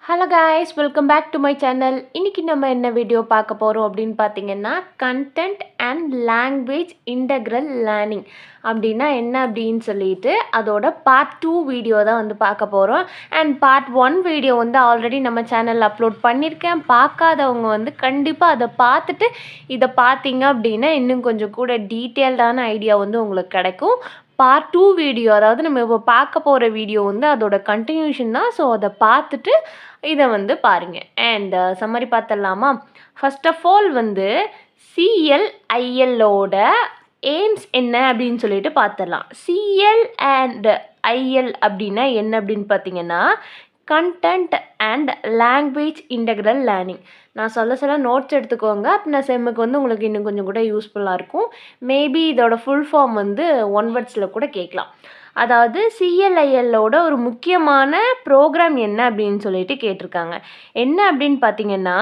Hello guys, welcome back to my channel. இன்றைக்கி நம்ம என்ன வீடியோ பார்க்க போகிறோம் அப்படின்னு பார்த்தீங்கன்னா, content and language integral learning அப்படின்னா என்ன அப்படின்னு சொல்லிட்டு அதோட பார்ட் 2 வீடியோ தான் வந்து பார்க்க போகிறோம். அண்ட் பார்ட் 1 வீடியோ வந்து ஆல்ரெடி நம்ம சேனலில் அப்லோட் பண்ணியிருக்கேன். பார்க்காதவங்க வந்து கண்டிப்பாக அதை பார்த்துட்டு இதை பார்த்தீங்க அப்படின்னா இன்னும் கொஞ்சம் கூட டீட்டெயில்டான ஐடியா வந்து உங்களுக்கு கிடைக்கும். பார்ட் 2 வீடியோ, அதாவது நம்ம இப்போ பார்க்க போகிற வீடியோ வந்து அதோட கண்டினியூஷன் தான். ஸோ அதை பார்த்துட்டு இதை வந்து பாருங்கள். அண்ட் சம்மரி பார்த்துடலாமா? ஃபர்ஸ்ட் ஆஃப் ஆல் வந்து சிஎல்ஐஎல்லோட எய்ம்ஸ் என்ன அப்படின்னு சொல்லிட்டு பார்த்துடலாம். சிஎல் அண்ட் ஐஎல் அப்படின்னா என்ன அப்படின்னு பார்த்தீங்கன்னா, content and language integral learning. நான் சொல்ல நோட்ஸ் எடுத்துக்கோங்க. அப்படின்னா செம்முக்கு வந்து உங்களுக்கு இன்னும் கொஞ்சம் கூட யூஸ்ஃபுல்லாக இருக்கும். மேபி இதோட ஃபுல் ஃபார்ம் வந்து ஒன் வேர்ட்ஸில் கூட கேட்கலாம். அதாவது சிஎல்ஐஎல்லோட ஒரு முக்கியமான ப்ரோக்ராம் என்ன அப்படின்னு சொல்லிட்டு கேட்டிருக்காங்க. என்ன அப்படின்னு பார்த்தீங்கன்னா,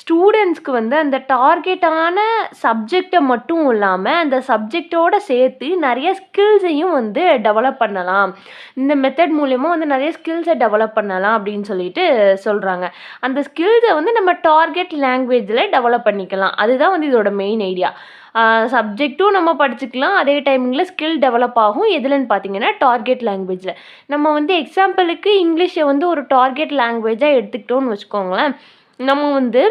ஸ்டூடெண்ட்ஸ்க்கு வந்து அந்த டார்கெட்டான சப்ஜெக்டை மட்டும் இல்லாமல் அந்த சப்ஜெக்டோடு சேர்த்து நிறைய ஸ்கில்ஸையும் வந்து டெவலப் பண்ணலாம். இந்த மெத்தட் மூலயமா வந்து நிறைய ஸ்கில்ஸை டெவலப் பண்ணலாம் அப்படின்னு சொல்லிட்டு சொல்கிறாங்க. அந்த ஸ்கில்ஸை வந்து நம்ம டார்கெட் லாங்குவேஜில் டெவலப் பண்ணிக்கலாம். அதுதான் வந்து இதோட மெயின் ஐடியா. சப்ஜெக்ட்டும் நம்ம படிச்சுக்கலாம், அதே டைமிங்கில் ஸ்கில் டெவலப் ஆகும். எதுலன்னு பார்த்தீங்கன்னா டார்கெட் லாங்குவேஜில். நம்ம வந்து எக்ஸாம்பிளுக்கு இங்கிலீஷை வந்து ஒரு டார்கெட் லாங்குவேஜாக எடுத்துக்கிட்டோன்னு வச்சுக்கோங்களேன். நம்ம வந்து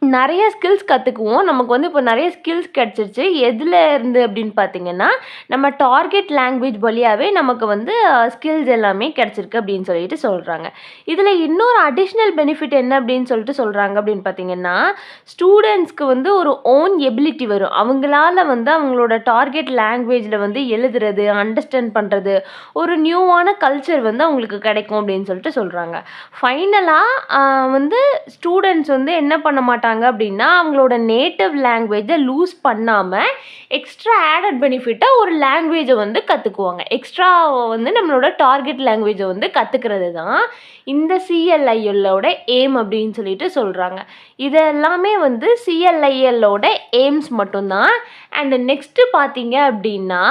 நிறைய ஸ்கில்ஸ் கற்றுக்குவோம். நமக்கு வந்து இப்போ நிறைய ஸ்கில்ஸ் கிடச்சிருச்சு. எதில் இருந்து அப்படின்னு பார்த்தீங்கன்னா, நம்ம டார்கெட் லாங்குவேஜ் வழியாகவே நமக்கு வந்து ஸ்கில்ஸ் எல்லாமே கிடச்சிருக்கு அப்படின்னு சொல்லிட்டு சொல்கிறாங்க. இதில் இன்னொரு அடிஷ்னல் பெனிஃபிட் என்ன அப்படின்னு சொல்லிட்டு சொல்கிறாங்க அப்படின்னு பார்த்தீங்கன்னா, ஸ்டூடெண்ட்ஸ்க்கு வந்து ஒரு ஓன் எபிலிட்டி வரும். அவங்களால வந்து அவங்களோட டார்கெட் லாங்குவேஜில் வந்து எழுதுறது, அண்டர்ஸ்டாண்ட் பண்ணுறது, ஒரு நியூவான கல்ச்சர் வந்து அவங்களுக்கு கிடைக்கும் அப்படின்னு சொல்லிட்டு சொல்கிறாங்க. ஃபைனலாக வந்து ஸ்டூடெண்ட்ஸ் வந்து என்ன பண்ண மாட்டாங்க அப்படின்னா, அவங்களோட நேட்டிவ் லாங்குவேஜை லூஸ் பண்ணாமல் எக்ஸ்ட்ரா ஆடட் பெனிஃபிட்டாக ஒரு லாங்குவேஜை வந்து கற்றுக்குவாங்க. எக்ஸ்ட்ரா வந்து நம்மளோட டார்கெட் லாங்குவேஜை வந்து கற்றுக்கிறது தான் இந்த சிஎல்ஐஎல்லோட எய்ம் அப்படின்னு சொல்லிட்டு சொல்கிறாங்க. இது எல்லாமே வந்து சிஎல்ஐஎல்லோட எய்ம்ஸ் மட்டும்தான். அண்ட் நெக்ஸ்ட்டு பார்த்தீங்க அப்படின்னா,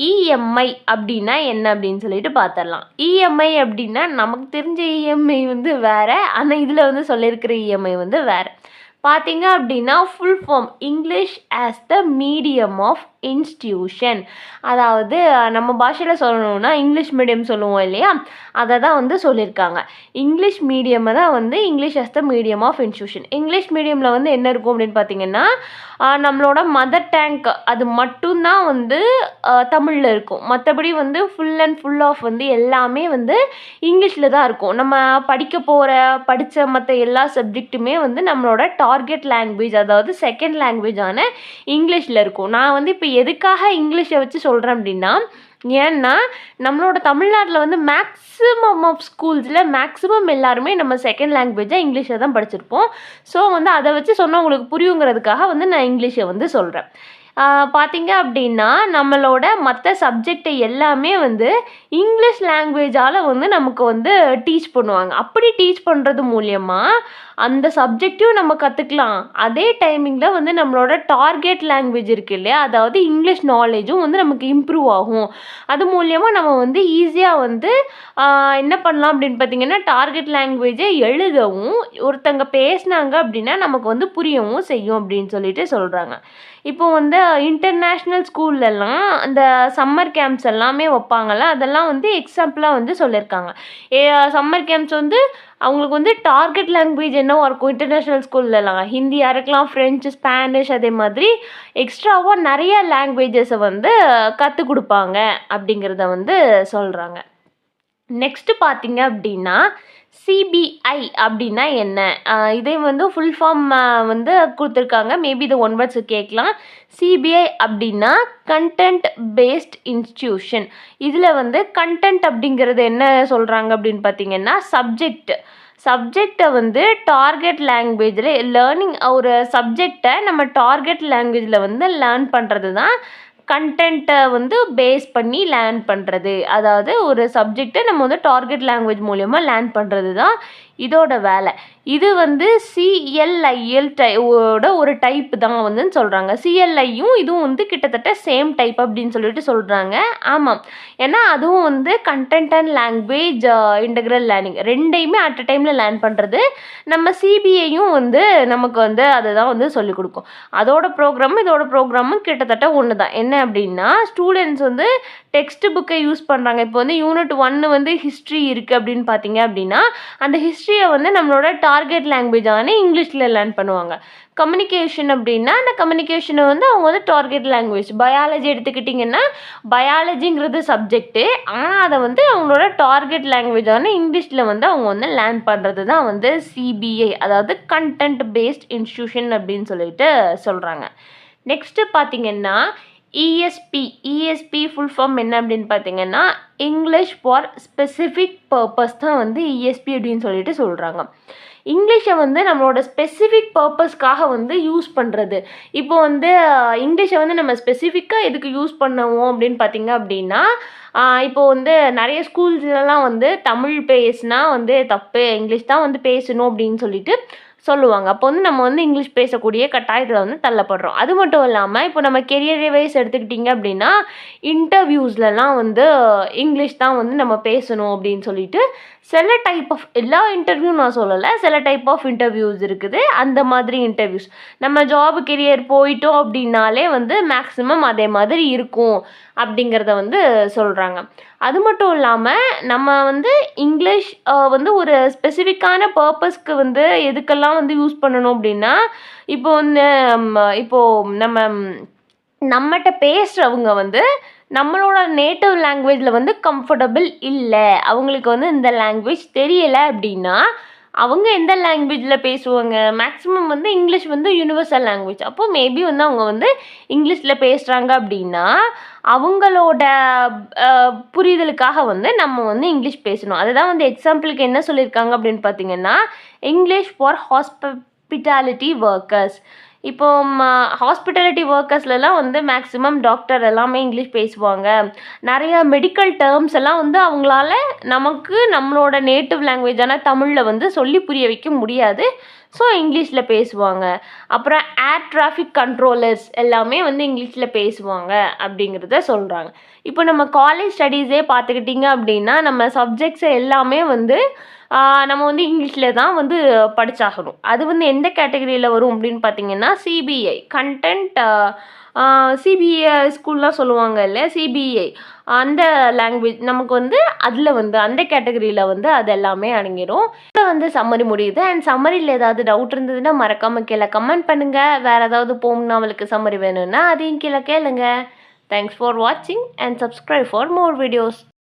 இஎம்ஐ அப்படின்னா என்ன அப்படின்னு சொல்லிட்டு பார்த்துடலாம். இஎம்ஐ அப்படின்னா நமக்கு தெரிஞ்ச இஎம்ஐ வந்து வேறு, ஆனால் இதில் வந்து சொல்லியிருக்கிற இஎம்ஐ வந்து வேறு. பார்த்தீங்க அப்படின்னா full form English as the medium of institution. அதாவது நம்ம பாஷையில் சொல்லணும்னா இங்கிலீஷ் மீடியம் சொல்லுவோம் இல்லையா, அதை தான் வந்து சொல்லியிருக்காங்க. இங்கிலீஷ் மீடியமை தான் வந்து English as the medium of institution. English மீடியமில் வந்து என்ன இருக்கும் அப்படின்னு பார்த்தீங்கன்னா, நம்மளோட மதர் டேங்க் அது மட்டும்தான் வந்து தமிழில் இருக்கும். மற்றபடி வந்து ஃபுல் அண்ட் ஃபுல் ஆஃப் வந்து எல்லாமே வந்து இங்கிலீஷில் தான் இருக்கும். நம்ம படித்த மற்ற எல்லா சப்ஜெக்ட்டுமே வந்து நம்மளோட டார்கெட் லாங்குவேஜ், அதாவது செகண்ட் லாங்குவேஜான இங்கிலீஷில் இருக்கும். நான் வந்து இப்போ எதுக்காக இங்கிலீஷை வச்சு சொல்கிறேன் அப்படின்னா, ஏன்னா நம்மளோட தமிழ்நாட்டில் வந்து மேக்ஸிமம் ஆஃப் ஸ்கூல்ஸில் மேக்ஸிமம் எல்லாருமே நம்ம செகண்ட் லாங்குவேஜாக இங்கிலீஷை தான் படிச்சிருப்போம். ஸோ வந்து அதை வச்சு சொன்னால் உங்களுக்கு புரியுங்கிறதுக்காக வந்து நான் இங்கிலீஷை வந்து சொல்கிறேன். பார்த்தீங்க அப்படின்னா நம்மளோட மற்ற சப்ஜெக்டை எல்லாமே வந்து இங்கிலீஷ் லாங்குவேஜால் வந்து நமக்கு வந்து டீச் பண்ணுவாங்க. அப்படி டீச் பண்ணுறது மூலியமாக அந்த சப்ஜெக்டையும் நம்ம கற்றுக்கலாம். அதே டைமிங்கில் வந்து நம்மளோட டார்கெட் லாங்குவேஜ் இருக்குது இல்லையா, அதாவது இங்கிலீஷ் நாலேஜும் வந்து நமக்கு இம்ப்ரூவ் ஆகும். அது மூலியமாக நம்ம வந்து ஈஸியாக வந்து என்ன பண்ணலாம் அப்படின்னு பார்த்தீங்கன்னா, டார்கெட் லாங்குவேஜை எழுதவும், ஒருத்தங்க பேசினாங்க அப்படின்னா நமக்கு வந்து புரியவும் செய்யும் அப்படின்னு சொல்லிட்டு சொல்கிறாங்க. இப்போ வந்து இன்டர்நேஷ்னல் ஸ்கூல்லலாம் அந்த சம்மர் கேம்ப்ஸ் எல்லாமே வைப்பாங்கள்ல, அதெல்லாம் வந்து எக்ஸாம்பிளாக வந்து சொல்லியிருக்காங்க. சம்மர் கேம்ப்ஸ் வந்து அவங்களுக்கு வந்து டார்கெட் லாங்குவேஜ் என்னவா இருக்கும் இன்டர்நேஷ்னல் ஸ்கூல்லலாம், ஹிந்தியாக இருக்கலாம், ஃப்ரெஞ்சு, ஸ்பானிஷ், அதே மாதிரி எக்ஸ்ட்ராவாக நிறைய லாங்குவேஜஸை வந்து கற்றுக் கொடுப்பாங்க அப்படிங்கிறத வந்து சொல்கிறாங்க. நெக்ஸ்ட்டு பார்த்தீங்க அப்படின்னா, சிபிஐ அப்படின்னா என்ன? இதே வந்து ஃபுல் ஃபார்ம் வந்து கொடுத்துருக்காங்க. மேபி இது ஒன் வேர்ட்ஸ் கேட்கலாம். சிபிஐ அப்படின்னா கண்டென்ட் பேஸ்ட் இன்ஸ்டியூஷன். இதில் வந்து கண்டென்ட் அப்படிங்கிறது என்ன சொல்கிறாங்க அப்படின்னு பார்த்தீங்கன்னா, சப்ஜெக்டை வந்து டார்கெட் லாங்குவேஜில் லேர்னிங், ஒரு சப்ஜெக்டை நம்ம டார்கெட் லாங்குவேஜில் வந்து லேர்ன் பண்ணுறது தான் கண்டென்ட்டை வந்து பேஸ் பண்ணி லேர்ன் பண்ணுறது. அதாவது ஒரு சப்ஜெக்டை நம்ம வந்து டார்கெட் லாங்குவேஜ் மூலயமா லேர்ன் பண்ணுறது தான் இதோட வேலை. இது வந்து சிஎல்ஐஎல் ஓட ஒரு டைப் தான் வந்து சொல்கிறாங்க. சிஎல்ஐயும் இதுவும் வந்து கிட்டத்தட்ட சேம் டைப் அப்படின்னு சொல்லிட்டு சொல்கிறாங்க. ஆமாம், ஏன்னா அதுவும் வந்து content and language integral learning ரெண்டையுமே அட் அ டைமில் லேர்ன் பண்ணுறது. நம்ம சிபிஐயும் வந்து நமக்கு வந்து அதுதான் வந்து சொல்லிக் கொடுக்கும். அதோட ப்ரோக்ராமும் இதோட ப்ரோக்ராமும் கிட்டத்தட்ட ஒன்று தான். என்ன அப்படின்னா ஸ்டூடெண்ட்ஸ் வந்து டெக்ஸ்ட் புக்கை யூஸ் பண்ணுறாங்க. இப்போ வந்து யூனிட் 1 வந்து ஹிஸ்ட்ரி இருக்குது அப்படின்னு பார்த்தீங்க அப்படின்னா அந்த ஹிஸ்ட்ரியை வந்து நம்மளோட டார்கெட் லாங்குவேஜான இங்கிலீஷில் லேர்ன் பண்ணுவாங்க. கம்யூனிகேஷன் அப்படின்னா அந்த கம்யூனிகேஷனை வந்து அவங்க வந்து டார்கெட் லாங்குவேஜ். பயாலஜி எடுத்துக்கிட்டிங்கன்னா பயாலஜிங்கிறது சப்ஜெக்ட்டு, ஆனால் அதை வந்து அவங்களோட டார்கெட் லாங்குவேஜான இங்கிலீஷில் வந்து அவங்க வந்து லேர்ன் பண்ணுறது தான் வந்து சிபிஐ, அதாவது கண்டென்ட் பேஸ்ட் இன்ஸ்டியூஷன் அப்படின்னு சொல்லிட்டு சொல்கிறாங்க. நெக்ஸ்ட்டு பார்த்தீங்கன்னா இஎஸ்பி ஃபுல் ஃபார்ம் என்ன அப்படின்னு பார்த்தீங்கன்னா இங்கிலீஷ் ஃபார் ஸ்பெசிஃபிக் பர்பஸ் தான் வந்து இஎஸ்பி அப்படின்னு சொல்லிட்டு சொல்கிறாங்க. இங்கிலீஷை வந்து நம்மளோட ஸ்பெசிஃபிக் பர்பஸ்க்காக வந்து யூஸ் பண்ணுறது. இப்போ வந்து இங்கிலீஷை வந்து நம்ம ஸ்பெசிஃபிக்காக எதுக்கு யூஸ் பண்ணுவோம் அப்படின்னு பார்த்தீங்க அப்படின்னா இப்போ வந்து நிறைய ஸ்கூல்ஸ்லலாம் வந்து தமிழ் பேசுனா வந்து தப்பு, இங்கிலீஷ் தான் வந்து பேசணும் அப்படின்னு சொல்லிட்டு சொல்லுவாங்க. அப்போ வந்து நம்ம வந்து இங்கிலீஷ் பேசக்கூடிய கட்டாயத்தில் வந்து தள்ளப்படுறோம். அது மட்டும் இல்லாமல் இப்போ நம்ம கெரியர் வைஸ் எடுத்துக்கிட்டிங்க அப்படின்னா இன்டர்வியூஸ்லலாம் வந்து இங்கிலீஷ் தான் வந்து நம்ம பேசணும் அப்படின்னு சொல்லிட்டு சில டைப் ஆஃப் எல்லா இன்டர்வியூ நான் சொல்லலை, சில டைப் ஆஃப் இன்டர்வியூஸ் இருக்குது. அந்த மாதிரி இன்டர்வியூஸ் நம்ம ஜாப் கெரியர் போயிட்டோம் அப்படின்னாலே வந்து மேக்ஸிமம் அதே மாதிரி இருக்கும் அப்படிங்கிறத வந்து சொல்கிறாங்க. அது மட்டும் இல்லாமல் நம்ம வந்து இங்கிலீஷ் வந்து ஒரு ஸ்பெசிஃபிக்கான பர்பஸ்க்கு வந்து எதுக்கெல்லாம் வந்து யூஸ் பண்ணணும் அப்படின்னா இப்போ வந்து நம்மகிட்ட பேசுகிறவங்க வந்து நம்மளோட நேட்டிவ் லாங்குவேஜில் வந்து கம்ஃபர்டபுள் இல்லை, அவங்களுக்கு வந்து இந்த லாங்குவேஜ் தெரியலை அப்படின்னா அவங்க எந்த லாங்குவேஜில் பேசுவாங்க? மேக்ஸிமம் வந்து இங்கிலீஷ் வந்து யூனிவர்சல் லாங்குவேஜ். அப்போது மேபி வந்து அவங்க வந்து இங்கிலீஷில் பேசுகிறாங்க அப்படின்னா அவங்களோட புரிதலுக்காக வந்து நம்ம வந்து இங்கிலீஷ் பேசணும். அதுதான் வந்து எக்ஸாம்பிளுக்கு என்ன சொல்லியிருக்காங்க அப்படின்னு பார்த்தீங்கன்னா இங்கிலீஷ் ஃபார் ஹாஸ்பிட்டாலிட்டி ஒர்க்கர்ஸ். இப்போ ஹாஸ்பிட்டாலிட்டி ஒர்க்கர்ஸ்லாம் வந்து மேக்ஸிமம் டாக்டர் எல்லாமே இங்கிலீஷ் பேசுவாங்க. நிறைய மெடிக்கல் டேர்ம்ஸ் எல்லாம் வந்து அவங்களால நமக்கு நம்மளோட நேட்டிவ் லாங்குவேஜான தமிழில் வந்து சொல்லி புரிய வைக்க முடியாது. ஸோ இங்கிலீஷில் பேசுவாங்க. அப்புறம் ஏர் டிராஃபிக் கண்ட்ரோலர்ஸ் எல்லாமே வந்து இங்கிலீஷில் பேசுவாங்க அப்படிங்கிறத சொல்கிறாங்க. இப்போ நம்ம காலேஜ் ஸ்டடீஸே பார்த்துக்கிட்டிங்க அப்படின்னா நம்ம சப்ஜெக்ட்ஸை எல்லாமே வந்து நம்ம வந்து இங்கிலீஷில் தான் வந்து படித்தாகணும். அது வந்து எந்த கேட்டகரியில் வரும் அப்படின்னு பார்த்தீங்கன்னா சிபிஐ கண்டென்ட். சிபிஐ ஸ்கூல்லாம் சொல்லுவாங்க இல்லை, சிபிஐ அந்த லாங்குவேஜ் நமக்கு வந்து அதில் வந்து அந்த கேட்டகரியில் வந்து அது எல்லாமே அடங்கிடும். இப்போ வந்து சம்மரி முடியுது. அண்ட் சம்மரியில் ஏதாவது டவுட் இருந்ததுன்னா மறக்காமல் கீழே கமெண்ட் பண்ணுங்கள். வேறு ஏதாவது போம்னா அவளுக்கு சம்மரி வேணும்னா அதையும் கீழே கேளுங்க. தேங்க்ஸ் ஃபார் வாட்சிங் and subscribe for more videos.